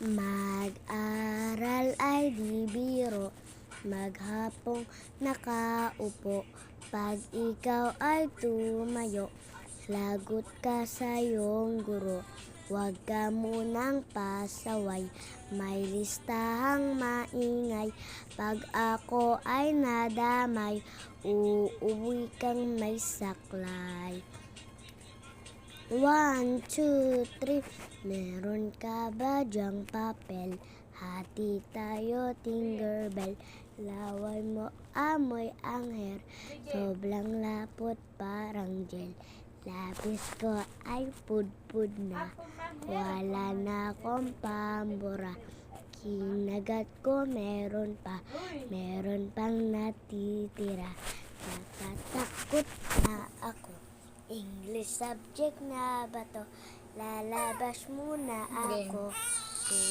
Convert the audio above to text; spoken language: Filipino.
Mag-aral ay di biro, maghapong nakaupo. Pag ikaw ay tumayo, lagot ka sa iyong guro. Huwag ka munang pasaway, may listahang maingay. Pag ako ay nadamay, uuwi kang may saklay. 1, 2, 3, meron ka ba dyang papel? Hati tayo, Tinkerbell. Laway mo, amoy angher. Sobrang lapot, parang gel. Lapis ko ay pudpud na. Wala na akong pambura. Kinagat ko, meron pa. Meron pang natitira. Natatakot na ako. English subject na ba to? Lalabas muna ako.